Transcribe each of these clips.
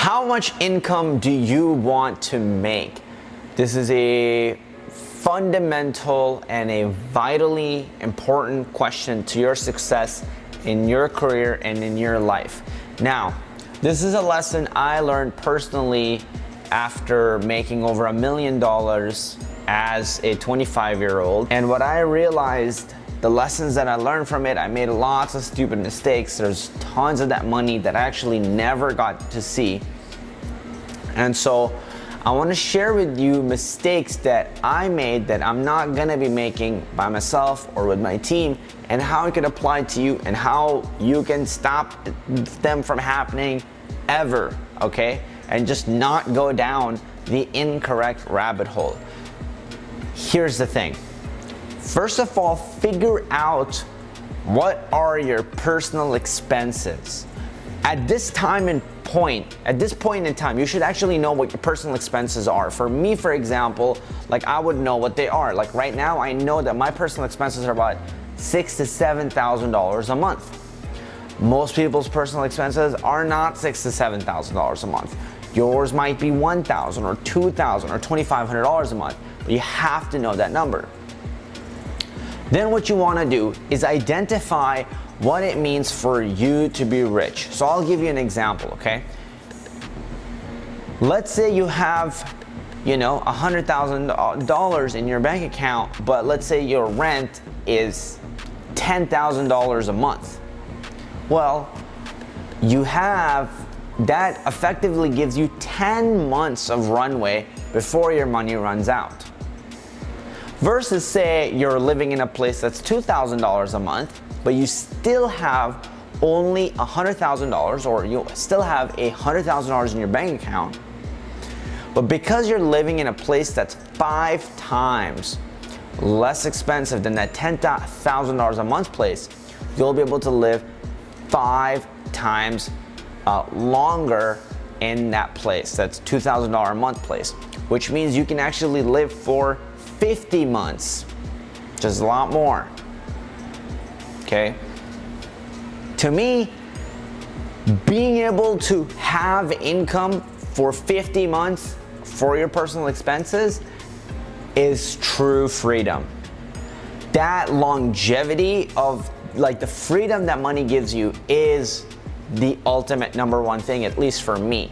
How much income do you want to make? This is a fundamental and a vitally important question to your success in your career and in your life. Now, this is a lesson I learned personally after making over $1 million as a 25-year-old. And what I realized, the lessons that I learned from it, I made lots of stupid mistakes. There's tons of that money that I actually never got to see. And so I want to share with you mistakes that I made that I'm not going to be making by myself or with my team, and how it can apply to you and how you can stop them from happening ever, okay? And just not go down the incorrect rabbit hole. Here's the thing. First of all, figure out what are your personal expenses. At this point in time, you should actually know what your personal expenses are. For me, for example, like I would know what they are. Like right now, I know that my personal expenses are about $6,000 to $7,000 a month. Most people's personal expenses are not $6,000 to $7,000 a month. Yours might be $1,000 or $2,000 or $2,500 a month, but you have to know that number. Then what you want to do is identify what it means for you to be rich. So I'll give you an example, okay? Let's say you have, $100,000 in your bank account, but let's say your rent is $10,000 a month. Well, that effectively gives you 10 months of runway before your money runs out. Versus say you're living in a place that's $2,000 a month, but you still have only $100,000, or you still have $100,000 in your bank account. But because you're living in a place that's 5 times less expensive than that $10,000 a month place, you'll be able to live 5 times longer in that place. That's $2,000 a month place, which means you can actually live for 50 months, just a lot more. Okay? To me, being able to have income for 50 months for your personal expenses is true freedom. That longevity of the freedom that money gives you is the ultimate number one thing, at least for me.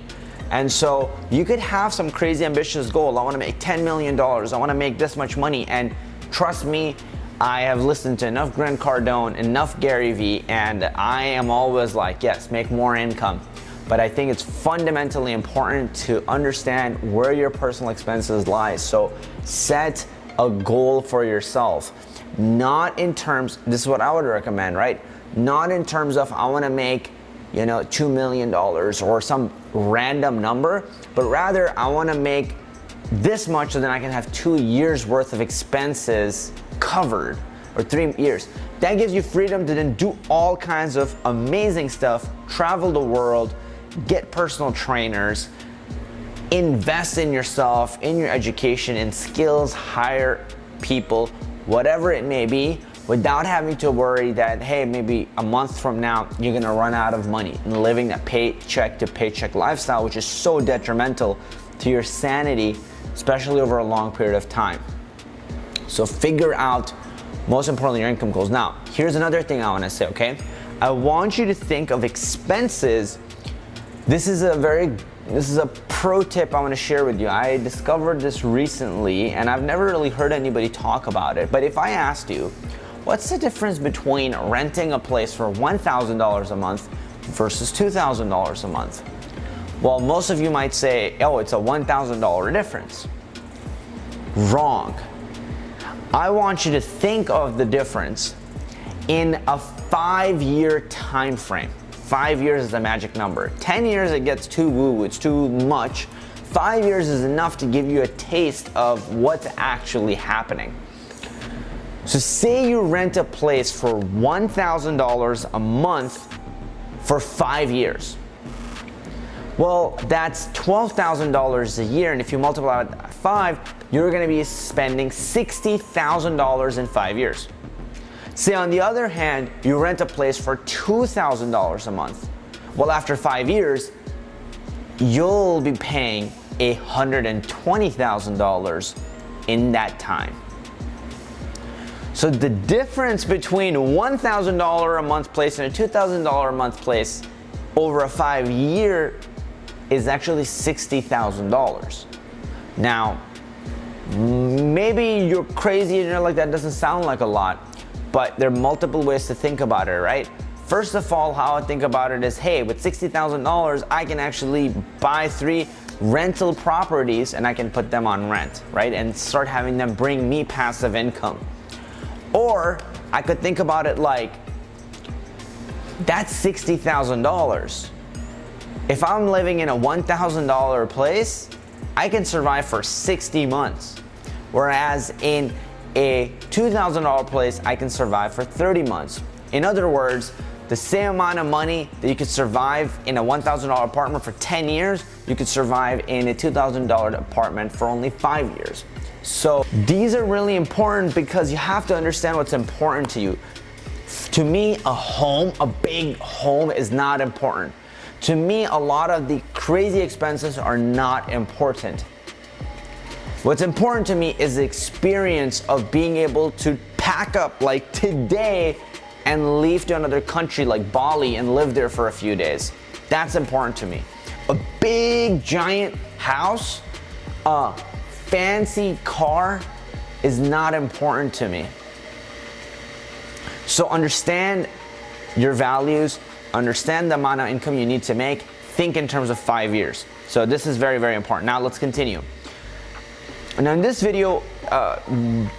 And so you could have some crazy ambitious goal. I want to make $10 million. I want to make this much money. And trust me, I have listened to enough Grant Cardone, enough Gary Vee, and I am always like, yes, make more income. But I think it's fundamentally important to understand where your personal expenses lie. So set a goal for yourself. Not in terms, this is what I would recommend, right? Not in terms of I want to make $2 million or some random number, but rather I want to make this much so that I can have 2 years worth of expenses covered, or 3 years. That gives you freedom to then do all kinds of amazing stuff, travel the world, get personal trainers, invest in yourself, in your education, in skills, hire people, whatever it may be, without having to worry that, hey, maybe a month from now, you're gonna run out of money and living a paycheck to paycheck lifestyle, which is so detrimental to your sanity, especially over a long period of time. So figure out, most importantly, your income goals. Now, here's another thing I wanna say, okay? I want you to think of expenses. This is a pro tip I want to share with you. I discovered this recently, and I've never really heard anybody talk about it. But if I asked you, what's the difference between renting a place for $1,000 a month versus $2,000 a month? Well, most of you might say, oh, it's a $1,000 difference. Wrong. I want you to think of the difference in a 5-year time frame. 5 years is a magic number. 10 years, it gets too woo, it's too much. 5 years is enough to give you a taste of what's actually happening. So say you rent a place for $1,000 a month for 5 years. Well, that's $12,000 a year, and if you multiply it by 5, you're gonna be spending $60,000 in 5 years. Say on the other hand, you rent a place for $2,000 a month. Well, after 5 years, you'll be paying $120,000 in that time. So the difference between $1,000 a month place and a $2,000 a month place over a 5-year is actually $60,000. Now, maybe you're crazy and you're like, that doesn't sound like a lot, but there are multiple ways to think about it, right? First of all, how I think about it is, hey, with $60,000, I can actually buy 3 rental properties and I can put them on rent, right? And start having them bring me passive income. Or I could think about it like, that's $60,000. If I'm living in a $1,000 place, I can survive for 60 months. Whereas in a $2,000 place, I can survive for 30 months. In other words, the same amount of money that you could survive in a $1,000 apartment for 10 years, you could survive in a $2,000 apartment for only 5 years. So these are really important because you have to understand what's important to you. To me, a home, a big home is not important. To me, a lot of the crazy expenses are not important. What's important to me is the experience of being able to pack up like today and leave to another country like Bali and live there for a few days. That's important to me. A big giant house, a fancy car is not important to me. So understand your values, understand the amount of income you need to make, think in terms of 5 years. So this is very, very important. Now let's continue. Now in this video,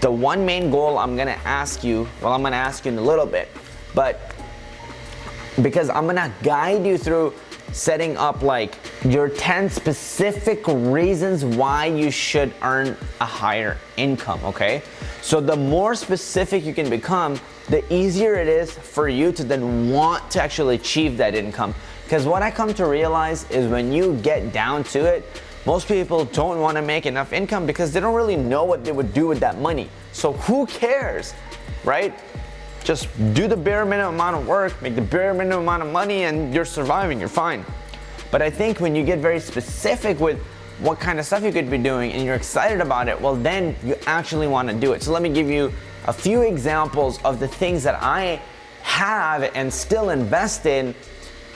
the one main goal I'm gonna ask you, I'm gonna ask you in a little bit, but because I'm gonna guide you through setting up like your 10 specific reasons why you should earn a higher income, okay? So the more specific you can become, the easier it is for you to then want to actually achieve that income. Because what I come to realize is when you get down to it, most people don't want to make enough income because they don't really know what they would do with that money. So who cares, right? Just do the bare minimum amount of work, make the bare minimum amount of money, and you're surviving, you're fine. But I think when you get very specific with what kind of stuff you could be doing and you're excited about it, well then you actually want to do it. So let me give you a few examples of the things that I have and still invest in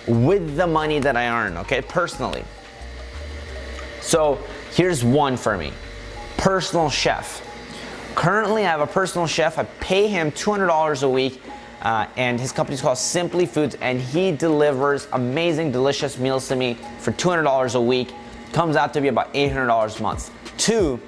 with the money that I earn, okay, personally. So here's one for me, personal chef. Currently, I have a personal chef. I pay him $200 a week, and his company's called Simply Foods, and he delivers amazing, delicious meals to me for $200 a week. Comes out to be about $800 a month. 2,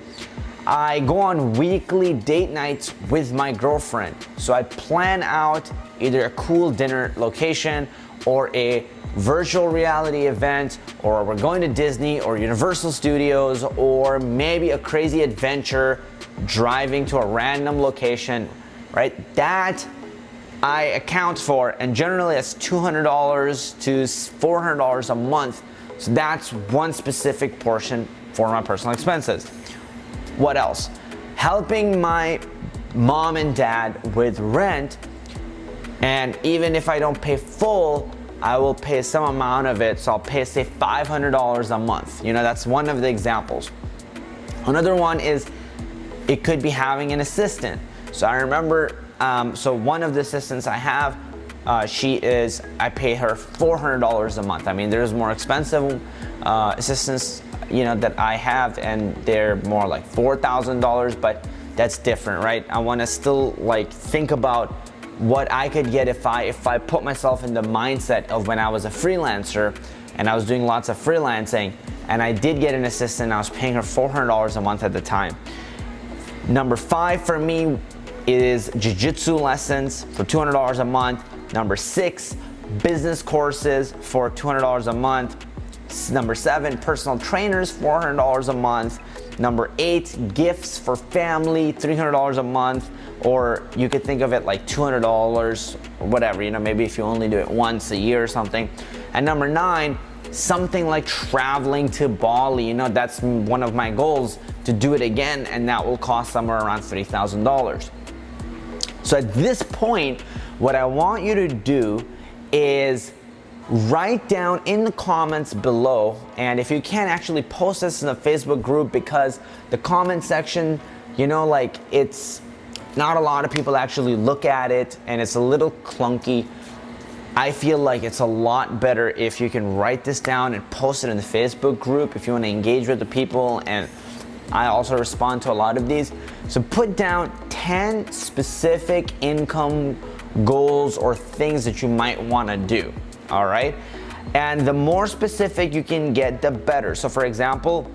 I go on weekly date nights with my girlfriend. So I plan out either a cool dinner location or a virtual reality event, or we're going to Disney or Universal Studios, or maybe a crazy adventure driving to a random location, right? That I account for, and generally it's $200 to $400 a month. So that's one specific portion for my personal expenses. What else? Helping my mom and dad with rent, and even if I don't pay full, I will pay some amount of it. So I'll pay, say, $500 a month. You know, that's one of the examples. Another one is, it could be having an assistant. So I remember, so one of the assistants I have, I pay her $400 a month. I mean, there's more expensive assistants, you know, that I have, and they're more like $4,000, but that's different, right? I want to still like think about what I could get if I put myself in the mindset of when I was a freelancer and I was doing lots of freelancing, and I did get an assistant. I was paying her $400 a month at the time. Number 5 for me is jiu-jitsu lessons for $200 a month. Number 6, business courses for $200 a month. Number 7, personal trainers, $400 a month. Number 8, gifts for family, $300 a month, or you could think of it like $200 or whatever, you know, maybe if you only do it once a year or something. And number 9, something like traveling to Bali. You know, that's one of my goals, to do it again, and that will cost somewhere around $3,000. So at this point, what I want you to do is write down in the comments below, and if you can, actually post this in the Facebook group, because the comment section, you know, like, it's not a lot of people actually look at it and it's a little clunky. I feel like it's a lot better if you can write this down and post it in the Facebook group if you want to engage with the people, and I also respond to a lot of these. So put down 10 specific income goals or things that you might want to do, all right? And the more specific you can get, the better. So for example,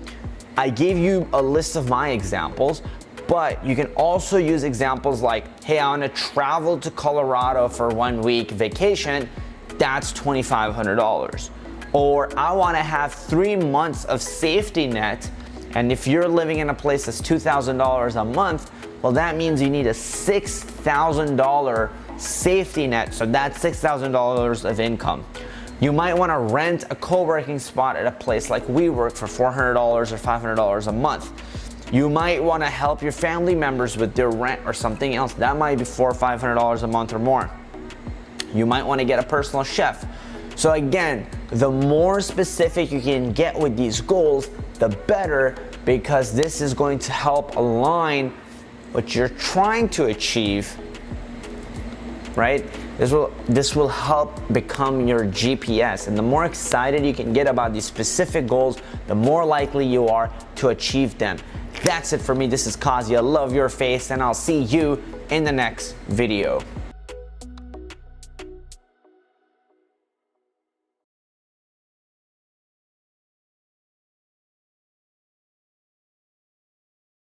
I gave you a list of my examples, but you can also use examples like, hey, I want to travel to Colorado for 1 week vacation. That's $2,500. Or I want to have 3 months of safety net. And if you're living in a place that's $2,000 a month, well, that means you need a $6,000 safety net. So that's $6,000 of income. You might want to rent a co-working spot at a place like WeWork for $400 or $500 a month. You might want to help your family members with their rent or something else. That might be $400 or $500 a month or more. You might want to get a personal chef. So again, the more specific you can get with these goals, the better, because this is going to help align what you're trying to achieve, right? This will help become your GPS. And the more excited you can get about these specific goals, the more likely you are to achieve them. That's it for me. This is Kazi. I love your face, and I'll see you in the next video.